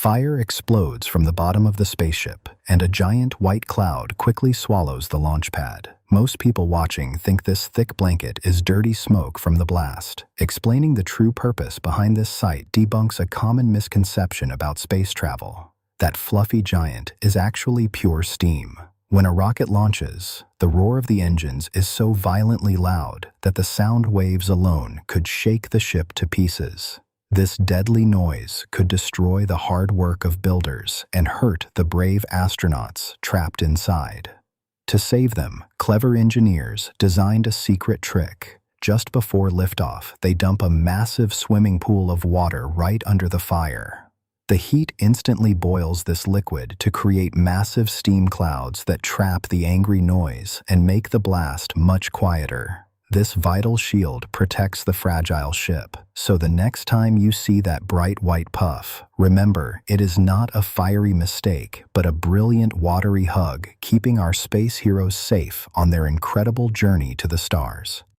Fire explodes from the bottom of the spaceship, and a giant white cloud quickly swallows the launch pad. Most people watching think this thick blanket is dirty smoke from the blast. Explaining the true purpose behind this sight debunks a common misconception about space travel. That fluffy giant is actually pure steam. When a rocket launches, the roar of the engines is so violently loud that the sound waves alone could shake the ship to pieces. This deadly noise could destroy the hard work of builders and hurt the brave astronauts trapped inside. To save them, clever engineers designed a secret trick. Just before liftoff, they dump a massive swimming pool of water right under the fire. The heat instantly boils this liquid to create massive steam clouds that trap the angry noise and make the blast much quieter. This vital shield protects the fragile ship, so the next time you see that bright white puff, remember it is not a fiery mistake, but a brilliant watery hug keeping our space heroes safe on their incredible journey to the stars.